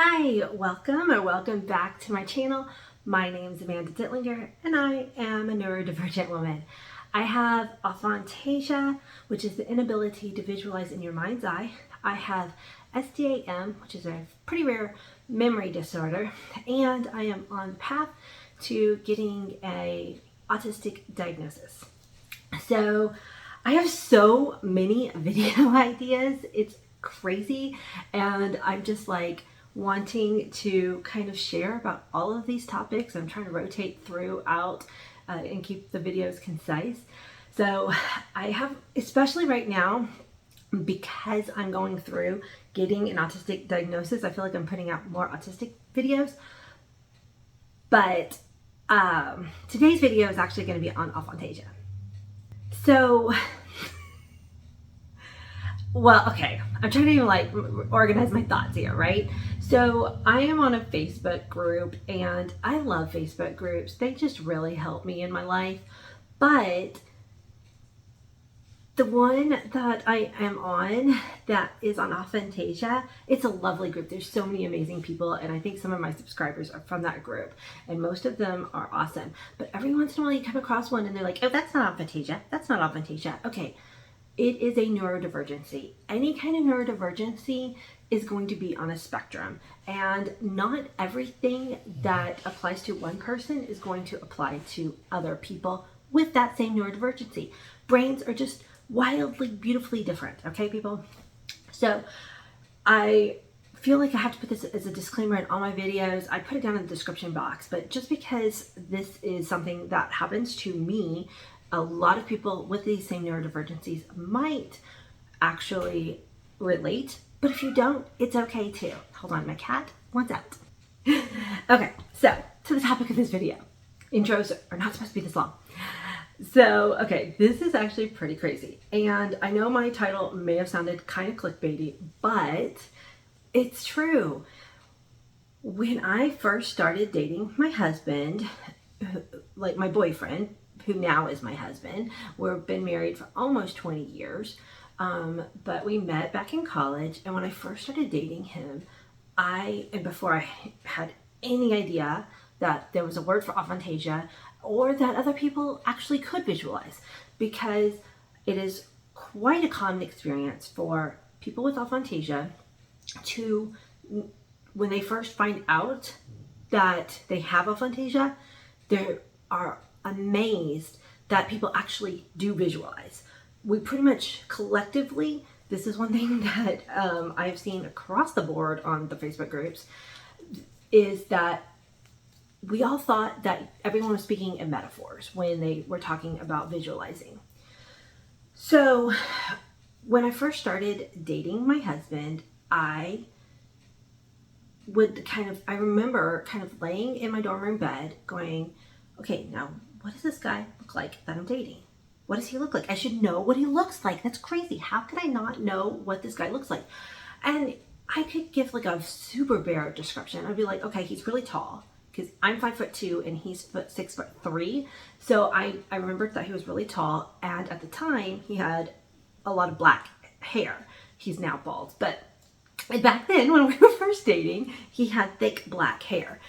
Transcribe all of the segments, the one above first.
Hi, welcome back to my channel. My name is Amanda Dittlinger and I am a neurodivergent woman. I have aphantasia, which is the inability to visualize in your mind's eye. I have SDAM, which is a pretty rare memory disorder, and I am on the path to getting a autistic diagnosis. So I have so many video ideas. It's crazy, and I'm just like wanting to kind of share about all of these topics. I'm trying to rotate throughout and keep the videos concise. So I have, especially right now, because I'm going through getting an autistic diagnosis, I feel like I'm putting out more autistic videos. But today's video is actually going to be on aphantasia. So, well, okay, I'm trying to like organize my thoughts here, right? So I am on a Facebook group and I love Facebook groups. They just really help me in my life. But the one that I am on that is on Aphantasia, it's a lovely group. There's so many amazing people, and I think some of my subscribers are from that group, and most of them are awesome. But every once in a while you come across one and they're like, oh, that's not Aphantasia. That's not Aphantasia. Okay, it is a neurodivergency. Any kind of neurodivergency is going to be on a spectrum, and not everything that applies to one person is going to apply to other people with that same neurodivergency. Brains are just wildly, beautifully different, okay, people? So I feel like I have to put this as a disclaimer in all my videos. I put it down in the description box, but just because this is something that happens to me, a lot of people with these same neurodivergencies might actually relate, but if you don't, it's okay too. Hold on, my cat wants out. Okay, so to the topic of this video. Intros are not supposed to be this long. So, okay, this is actually pretty crazy. And I know my title may have sounded kind of clickbaity, but it's true. When I first started dating my husband, like my boyfriend, who now is my husband, we've been married for almost 20 years, but we met back in college. And when I first started dating him, and before I had any idea that there was a word for aphantasia, or that other people actually could visualize, because it is quite a common experience for people with aphantasia to, when they first find out that they have aphantasia, they are amazed that people actually do visualize. We pretty much collectively, this is one thing that I've seen across the board on the Facebook groups, is that we all thought that everyone was speaking in metaphors when they were talking about visualizing. So when I first started dating my husband, I remember kind of laying in my dorm room bed going, okay, now what does this guy look like that I'm dating? What does he look like? I should know what he looks like. That's crazy. How could I not know what this guy looks like? And I could give like a super bare description. I'd be like, okay, he's really tall, because I'm 5'2" and he's 6'3". So I remembered that he was really tall, and at the time he had a lot of black hair. He's now bald, but back then when we were first dating, he had thick black hair.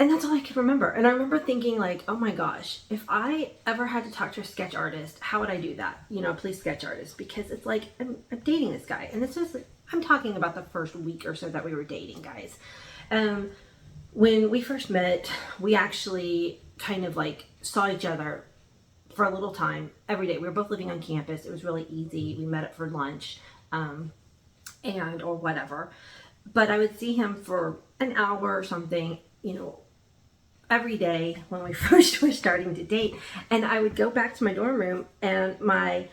And that's all I could remember. And I remember thinking like, oh my gosh, if I ever had to talk to a sketch artist, how would I do that? You know, please, sketch artist, because it's like, I'm dating this guy. And this is, I'm talking about the first week or so that we were dating, guys. When we first met, we actually kind of like saw each other for a little time every day. We were both living on campus. It was really easy. We met up for lunch, or whatever. But I would see him for an hour or something, you know, every day when we first were starting to date. And I would go back to my dorm room and my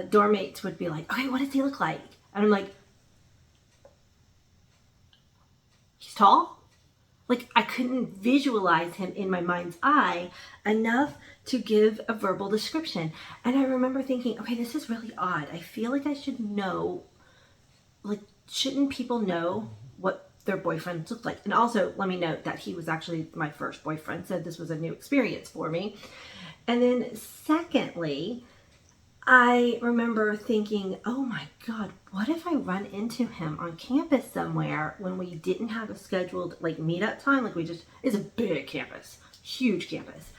dorm mates would be like, okay, what does he look like? And I'm like, he's tall? Like, I couldn't visualize him in my mind's eye enough to give a verbal description. And I remember thinking, okay, this is really odd. I feel like I should know, like, shouldn't people know what their boyfriends look like? And also, let me note that he was actually my first boyfriend, so this was a new experience for me. And then secondly, I remember thinking, oh my God, what if I run into him on campus somewhere when we didn't have a scheduled like meetup time? Like it's a big campus, huge campus.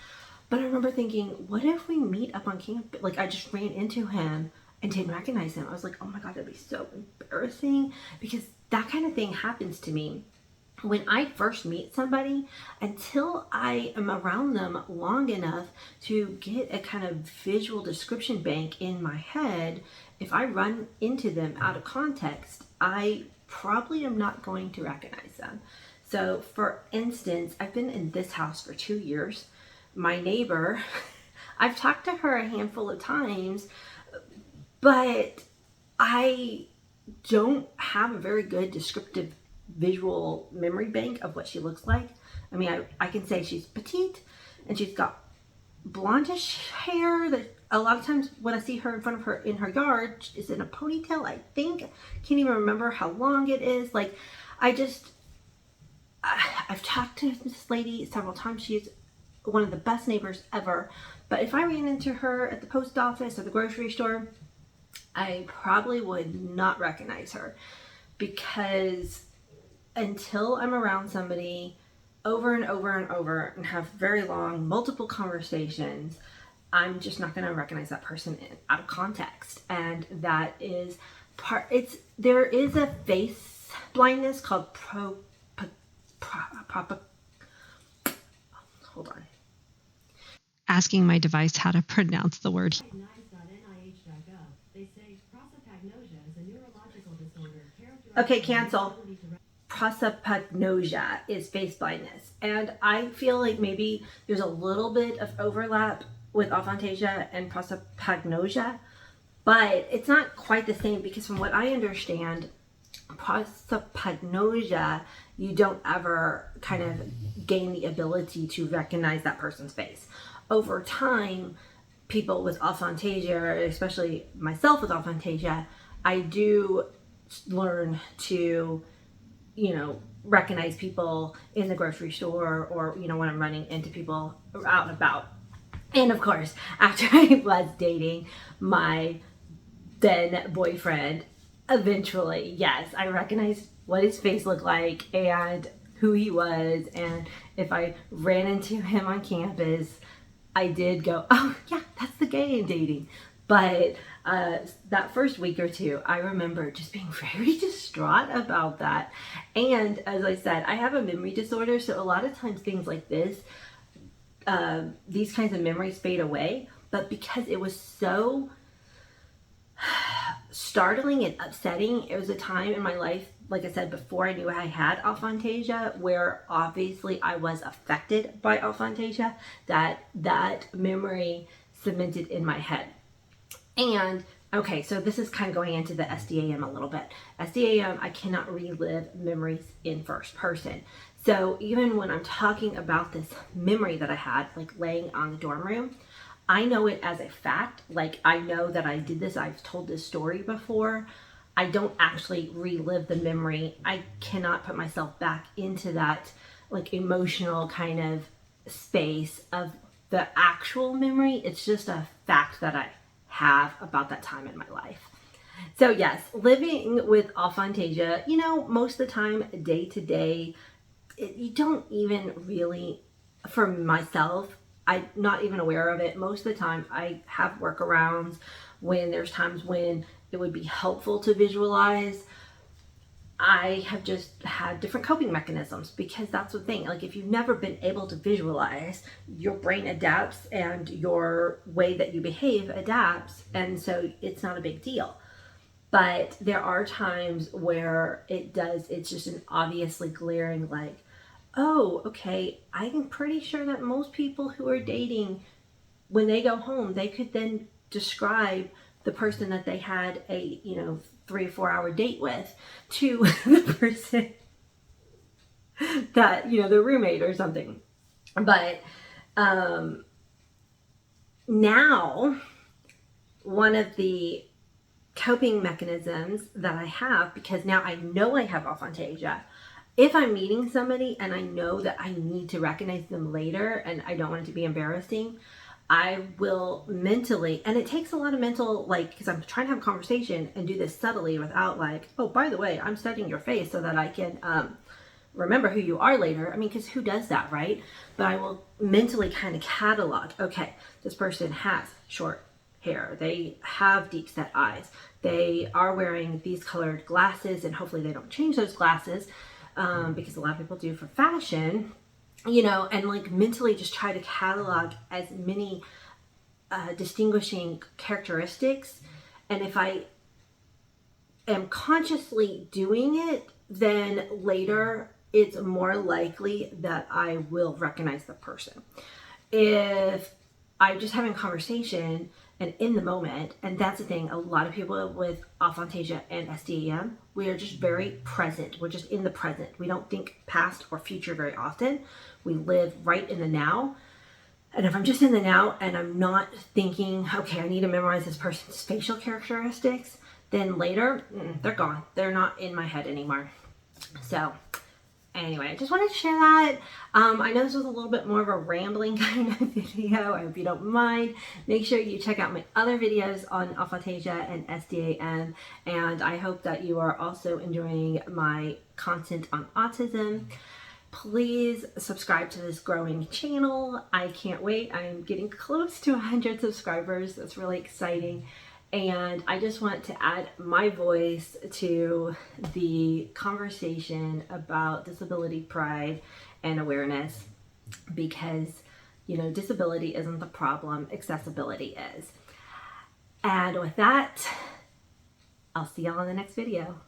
But I remember thinking, what if we meet up on campus? Like I just ran into him and didn't recognize him. I was like, oh my God, that'd be so embarrassing, because that kind of thing happens to me. When I first meet somebody, until I am around them long enough to get a kind of visual description bank in my head, if I run into them out of context, I probably am not going to recognize them. So for instance, I've been in this house for 2 years. My neighbor, I've talked to her a handful of times, but I don't have a very good descriptive visual memory bank of what she looks like. I mean, I can say she's petite and she's got blondish hair that a lot of times when I see her in front of her in her yard is in a ponytail, I think. Can't even remember how long it is. Like, I've talked to this lady several times. She's one of the best neighbors ever. But if I ran into her at the post office or the grocery store, I probably would not recognize her, because until I'm around somebody over and over and over and have very long, multiple conversations, I'm just not going to recognize that person out of context. And that is there is a face blindness called hold on. Asking my device how to pronounce the word. Okay, cancel. Prosopagnosia is face blindness. And I feel like maybe there's a little bit of overlap with aphantasia and prosopagnosia, but it's not quite the same, because from what I understand, prosopagnosia, you don't ever kind of gain the ability to recognize that person's face. Over time, people with aphantasia, especially myself with aphantasia, I do learn to, recognize people in the grocery store, or, when I'm running into people out and about. And of course, after I was dating my then boyfriend, eventually, yes, I recognized what his face looked like and who he was. And if I ran into him on campus, I did go, oh yeah, that's the guy I'm dating. But that first week or two, I remember just being very distraught about that. And as I said, I have a memory disorder, so a lot of times things like this, these kinds of memories fade away. But because it was so startling and upsetting, it was a time in my life, like I said before, I knew I had aphantasia, where obviously I was affected by aphantasia, that memory cemented in my head. And okay, so this is kind of going into the SDAM a little bit. SDAM, I cannot relive memories in first person. So even when I'm talking about this memory that I had, like laying on the dorm room, I know it as a fact. Like, I know that I did this. I've told this story before. I don't actually relive the memory. I cannot put myself back into that like emotional kind of space of the actual memory. It's just a fact that I have about that time in my life. So yes, living with aphantasia, most of the time, day to day, you don't even really, for myself, I'm not even aware of it. Most of the time I have workarounds when there's times when it would be helpful to visualize. I have just had different coping mechanisms, because that's the thing. Like, if you've never been able to visualize, your brain adapts and your way that you behave adapts. And so it's not a big deal. But there are times where it's just an obviously glaring, like, oh, okay, I'm pretty sure that most people who are dating, when they go home, they could then describe the person that they had a 3 or 4 hour date with to the person that their roommate or something. But now one of the coping mechanisms that I have, because now I know I have aphantasia, if I'm meeting somebody and I know that I need to recognize them later and I don't want it to be embarrassing, I will mentally, and it takes a lot of mental, like, because I'm trying to have a conversation and do this subtly without like, oh, by the way, I'm studying your face so that I can remember who you are later. I mean, because who does that, right? But I will mentally kind of catalog, okay, this person has short hair. They have deep set eyes. They are wearing these colored glasses, and hopefully they don't change those glasses because a lot of people do for fashion. You know, and like mentally just try to catalog as many distinguishing characteristics. And if I am consciously doing it, then later it's more likely that I will recognize the person. If I'm just having a conversation and in the moment, and that's the thing, a lot of people with aphantasia and SDAM, we are just very present. We're just in the present. We don't think past or future very often. We live right in the now. And if I'm just in the now and I'm not thinking, okay, I need to memorize this person's facial characteristics, then later, they're gone. They're not in my head anymore. So anyway, I just wanted to share that. I know this was a little bit more of a rambling kind of video. I hope you don't mind. Make sure you check out my other videos on aphantasia and SDAM. And I hope that you are also enjoying my content on autism. Please subscribe to this growing channel. I can't wait. I'm getting close to 100 subscribers. That's really exciting. And I just want to add my voice to the conversation about disability pride and awareness, because, you know, disability isn't the problem, accessibility is. And with that, I'll see y'all in the next video.